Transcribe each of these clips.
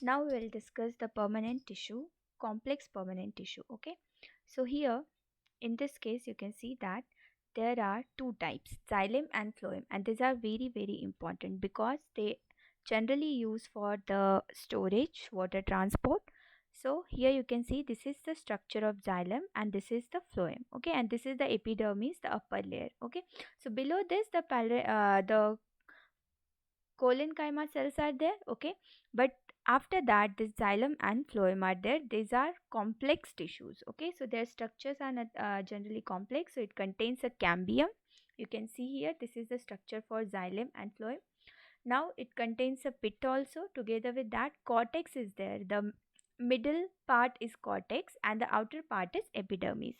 Now we'll discuss the permanent tissue, complex permanent tissue. Okay, so here in this case you can see that there are two types, xylem and phloem, and these are very important because they generally use for the storage, water transport. So here you can see this is the structure of xylem and this is the phloem. Okay, and this is the epidermis, the upper layer. Okay, so below this the collenchyma cells are there. Okay, but after that this xylem and phloem are there. These are complex tissues. Okay, so their structures are not, generally complex. So it contains a cambium. You can see here this is the structure for xylem and phloem. Now it contains a pit also. Together with that, cortex is there. The middle part is cortex and the outer part is epidermis,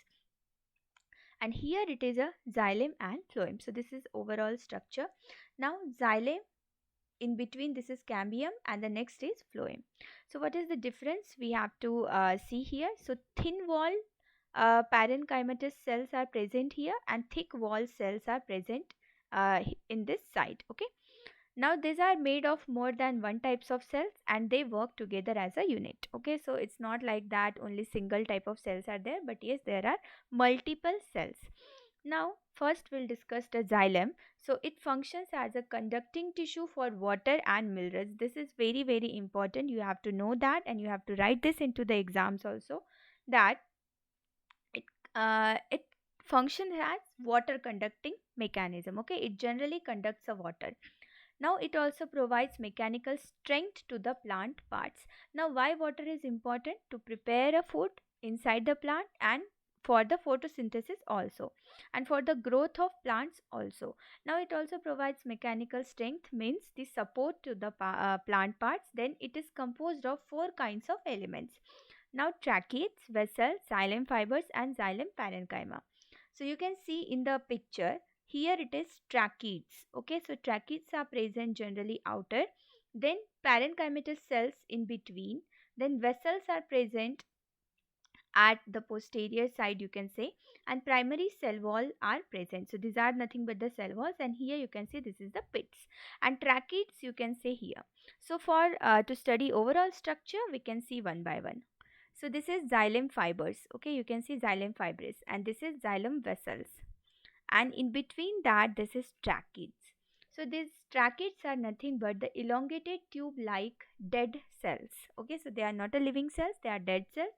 and here it is a xylem and phloem. So this is overall structure. Now xylem, in between this is cambium, and the next is phloem. So what is the difference we have to see here? So thin wall parenchymatous cells are present here and thick wall cells are present in this side. Okay, now these are made of more than one types of cells and they work together as a unit. Okay, so it's not like that only single type of cells are there, but yes, there are multiple cells. Now first we'll discuss the xylem. So it functions as a conducting tissue for water and minerals. This is very important. You have to know that and you have to write this into the exams also, that it it functions as water conducting mechanism. Okay, it generally conducts the water. Now it also provides mechanical strength to the plant parts. Now why water is important? To prepare a food inside the plant and for the photosynthesis also, and for the growth of plants also. Now it also provides mechanical strength, means the support to the plant parts. Then it is composed of four kinds of elements. Now tracheids, vessels, xylem fibers and xylem parenchyma. So you can see in the picture here it is tracheids. Okay, so tracheids are present generally outer, then parenchymatous cells in between, then vessels are present at the posterior side, you can say, and primary cell wall are present. So these are nothing but the cell walls, and here you can see this is the pits, and tracheids you can say here. So for to study overall structure, we can see one by one. So this is xylem fibers. Okay, you can see xylem fibers, and this is xylem vessels, and in between that this is tracheids. So these tracheids are nothing but the elongated tube like dead cells. Okay, so they are not a living cells, they are dead cells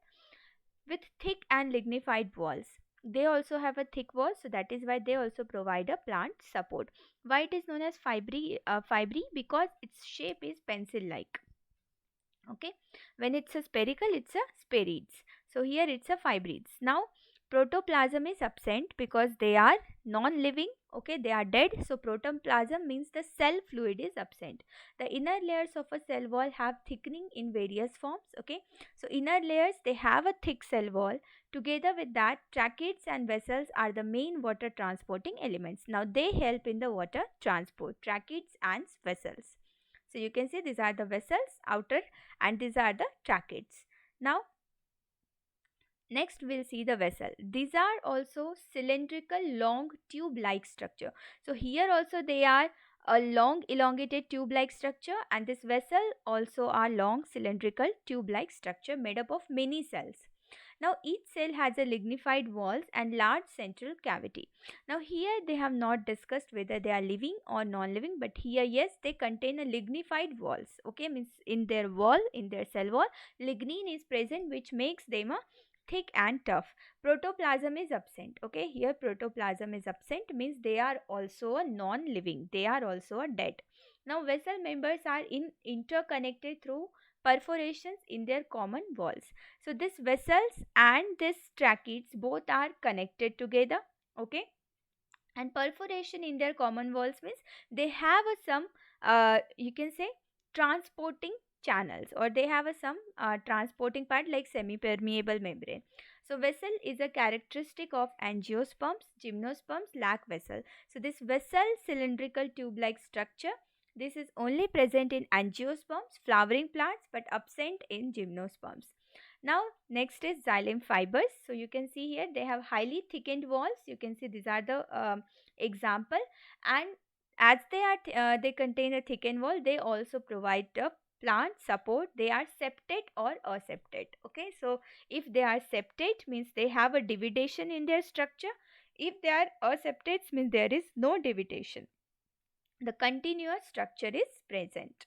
with thick and lignified walls. They also have a thick wall, so that is why they also provide a plant support. Why it is known as fibry? Because its shape is pencil like. Okay, when it's a spherical, it's a spheroids. So here it's a fibrids. Now protoplasm is absent because they are non-living. Okay, they are dead. So protoplasm means the cell fluid is absent. The inner layers of a cell wall have thickening in various forms. Okay, so inner layers, they have a thick cell wall. Together with that, tracheids and vessels are the main water transporting elements. Now they help in the water transport, tracheids and vessels. So you can see these are the vessels outer and these are the tracheids. Now next we'll see the vessel. These are also cylindrical long tube like structure. So here also they are a long elongated tube like structure, and this vessel also are long cylindrical tube like structure made up of many cells. Now each cell has a lignified walls and large central cavity. Now here they have not discussed whether they are living or non-living, but here yes, they contain a lignified walls. Okay, means in their wall, in their cell wall, lignin is present, which makes them a thick and tough. Protoplasm is absent. Okay, here protoplasm is absent, means they are also a non-living, they are also a dead. Now vessel members are interconnected through perforations in their common walls. So these vessels and these tracheids both are connected together. Okay, and perforation in their common walls means they have a some you can say transporting channels, or they have a some transporting part like semi permeable membrane. So vessel is a characteristic of angiosperms. Gymnosperms lack vessel. So this vessel cylindrical tube like structure, this is only present in angiosperms, flowering plants, but absent in gymnosperms. Now next is xylem fibers. So you can see here they have highly thickened walls. You can see these are the example, and As they contain a thickened wall, they also provide the plant support. They are septate or aseptate. Okay, so if they are septate means they have a dividation in their structure. If they are aseptates means there is no dividation, the continuous structure is present.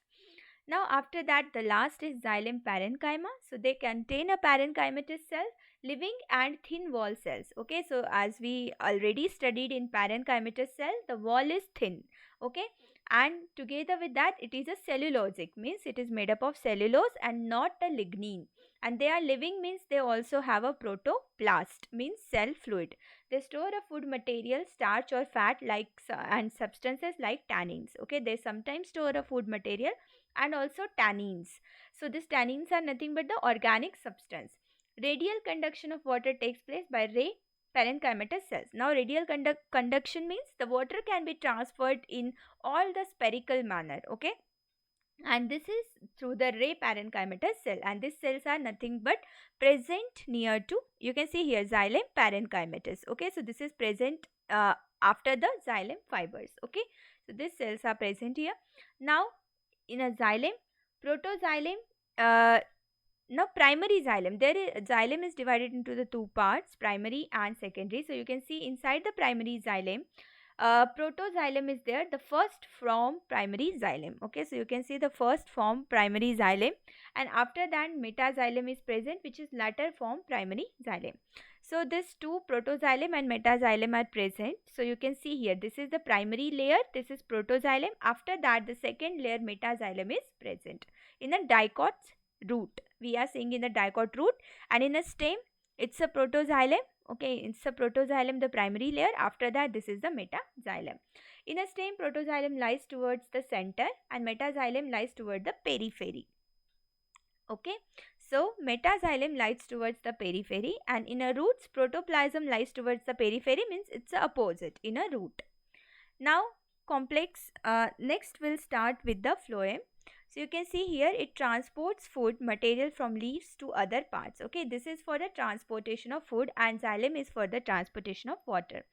Now, after that, the last is xylem parenchyma. So, they contain a parenchymatous cell, living and thin wall cells. Okay, so as we already studied in parenchymatous cell, the wall is thin. Okay, and together with that, it is a cellulosic, means it is made up of cellulose and not a lignin. And they are living means they also have a protoplast, means cell fluid. They store a food material, starch or fat like and substances like tannins. Okay, they sometimes store a food material and also tannins. So these tannins are nothing but the organic substance. Radial conduction of water takes place by ray parenchymatous cells. Now radial conduction means the water can be transferred in all the spherical manner. Okay, and this is through the ray parenchymatous cell, and these cells are nothing but present near to, you can see here, xylem parenchymatous. Okay, so this is present after the xylem fibers. Okay, so these cells are present here. Now in a xylem, protoxylem, uh, now primary xylem, xylem is divided into the two parts, primary and secondary. So you can see inside the primary xylem, protoxylem is there, the first form primary xylem. Okay, so you can see the first form primary xylem, and after that metaxylem is present, which is latter form primary xylem. So this two, protoxylem and metaxylem, are present. So you can see here, this is the primary layer, this is protoxylem. After that the second layer metaxylem is present in a dicot root. We are seeing in the dicot root, and in a stem it's a protoxylem. Okay, it's a protoxylem, the primary layer. After that this is the metaxylem. In a stem, protoxylem lies towards the center and metaxylem lies toward the periphery. Okay, so metaxylem lies towards the periphery, and in a roots, protoplasm lies towards the periphery, means it's the opposite in a root. Now complex, next we'll start with the phloem. So you can see here, it transports food material from leaves to other parts. Okay, this is for the transportation of food, and xylem is for the transportation of water.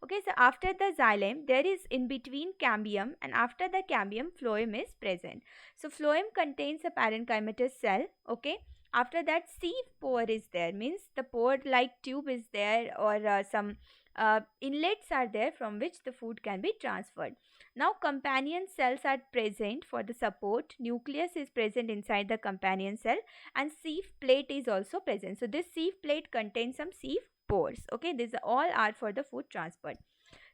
Okay, so after the xylem there is in between cambium, and after the cambium phloem is present. So phloem contains a parenchymatous cell. Okay, after that sieve pore is there, means the pore like tube is there, or some inlets are there from which the food can be transferred. Now companion cells are present for the support. Nucleus is present inside the companion cell, and sieve plate is also present. So this sieve plate contains some sieve pores. Okay, these all are for the food transport.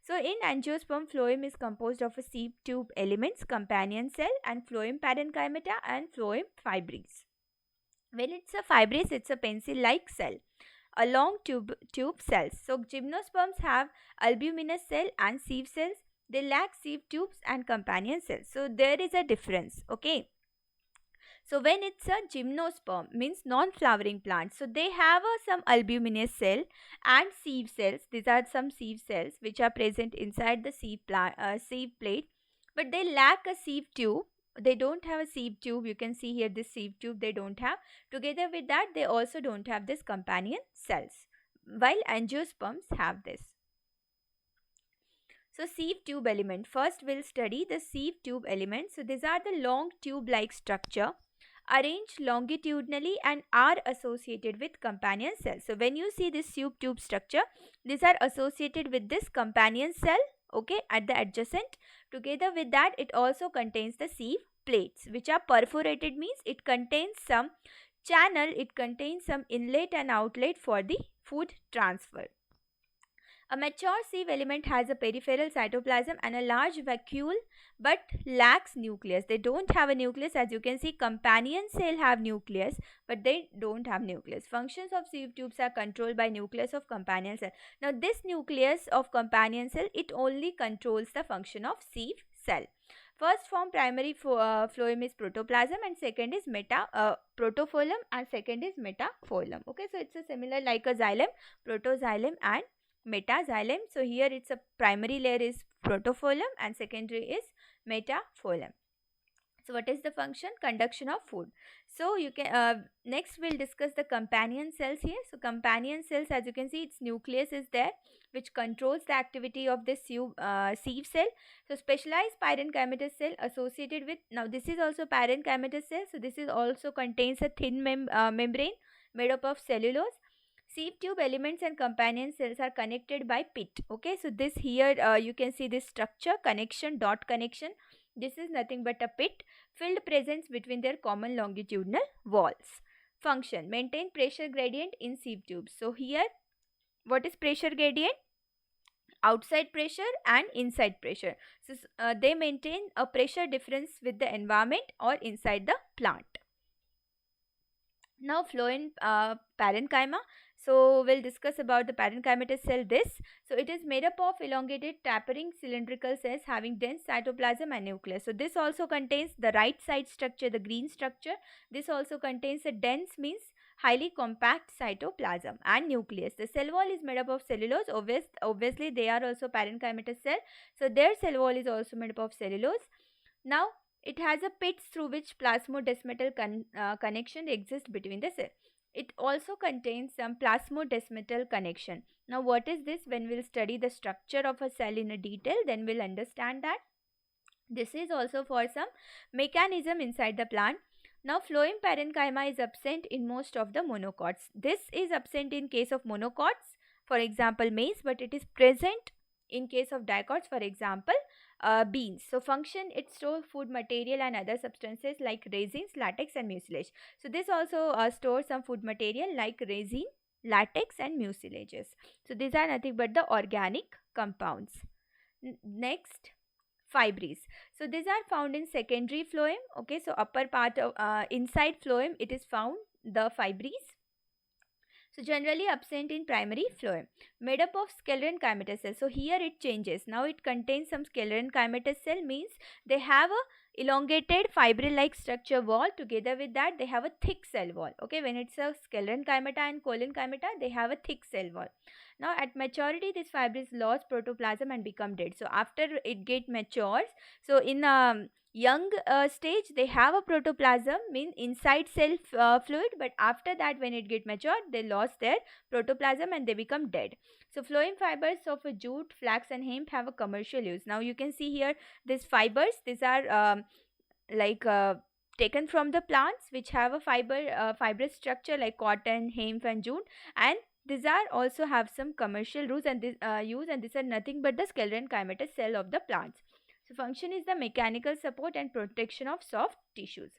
So in angiosperm, phloem is composed of a sieve tube elements, companion cell, and phloem parenchyma and phloem fibres. When it's a fibrous, it's a pencil-like cell, a long tube cells. So gymnosperms have albuminous cell and sieve cells. They lack sieve tubes and companion cells. So there is a difference. Okay. So when it's a gymnosperm, means non-flowering plant, so they have some albuminous cell and sieve cells. These are some sieve cells which are present inside the sieve plate, but they lack a sieve tube. They don't have a sieve tube. You can see here this sieve tube they don't have. Together with that, they also don't have this companion cells, while angiosperms have this. So sieve tube element. First we'll study the sieve tube element. So these are the long tube-like structure arranged longitudinally and are associated with companion cells. So when you see this sieve tube structure, these are associated with this companion cell, okay, at the adjacent. Together with that, it also contains the sieve plates, which are perforated, means it contains some channel, it contains some inlet and outlet for the food transfer. A mature sieve element has a peripheral cytoplasm and a large vacuole but lacks nucleus. They don't have a nucleus. As you can see, companion cell have nucleus but they don't have nucleus. Functions of sieve tubes are controlled by nucleus of companion cell. Now this nucleus of companion cell, it only controls the function of sieve cell. First form primary phloem is protoplasm, and second is protophyllum, and second is metaphylum. Okay, so it's a similar like a xylem, protoxylem and metaxylem. So here it's a primary layer is protophyllum and secondary is metaphylum. So what is the function? Conduction of food. So you can next we'll discuss the companion cells here. So companion cells, as you can see, its nucleus is there, which controls the activity of this sieve cell. So specialized parenchymatous cell associated with, now this is also parenchymatous cell. So this is also contains a thin membrane made up of cellulose. Sieve tube elements and companion cells are connected by pit. Okay, so this here you can see this structure, connection, dot connection. This is nothing but a pit filled presence between their common longitudinal walls. Function: maintain pressure gradient in sieve tubes. So here, what is pressure gradient? Outside pressure and inside pressure. So they maintain a pressure difference with the environment or inside the plant. Now phloem parenchyma. So we'll discuss about the parenchymatous cell. So it is made up of elongated tapering cylindrical cells having dense cytoplasm and nucleus. So this also contains the right side structure, the green structure. This also contains a dense, means highly compact cytoplasm and nucleus. The cell wall is made up of cellulose. Obviously they are also parenchymatous cell. So their cell wall is also made up of cellulose. Now it has a pits through which plasmodesmatal connection exists between the cell. It also contains some plasmodesmatal connection. Now what is this? When we'll study the structure of a cell in a detail, then we'll understand that. This is also for some mechanism inside the plant. Now phloem parenchyma is absent in most of the monocots. This is absent in case of monocots, for example maize, but it is present in case of dicots, for example beans. So function: it stores food material and other substances like resins, latex and mucilage. So this also stores some food material like resin, latex and mucilages. So these are nothing but the organic compounds. Next, fibres. So these are found in secondary phloem. Okay, so upper part of inside phloem it is found the fibres. So generally absent in primary phloem. Made up of sclerenchymatous cell. So here it changes. Now it contains some sclerenchymatous cell, means they have a elongated fibril like structure wall. Together with that they have a thick cell wall. Okay, when it's a sclerenchyma and collenchyma, they have a thick cell wall. Now at maturity this fibrils lost protoplasm and become dead. So after it get matures, so in young stage they have a protoplasm, mean inside cell fluid, but after that when it get matured they lost their protoplasm and they become dead. So phloem fibers of jute, flax and hemp have a commercial use. Now you can see here these fibers, these are like taken from the plants which have a fibrous structure like cotton, hemp and jute, and these are also have some commercial use, and these are nothing but the sclerenchymatous cell of the plants. So function is the mechanical support and protection of soft tissues.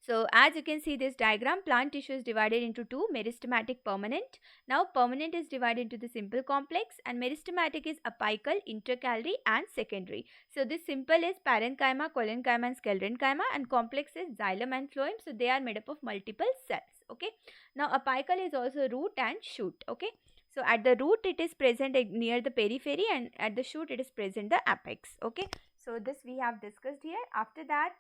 So as you can see this diagram, plant tissue is divided into two: meristematic, permanent. Now permanent is divided into the simple complex, and meristematic is apical, intercalary and secondary. So this simple is parenchyma, collenchyma and sclerenchyma, and complex is xylem and phloem. So they are made up of multiple cells. Okay. Now apical is also root and shoot. Okay. So at the root it is present near the periphery, and at the shoot it is present the apex. Okay. So this we have discussed here. After that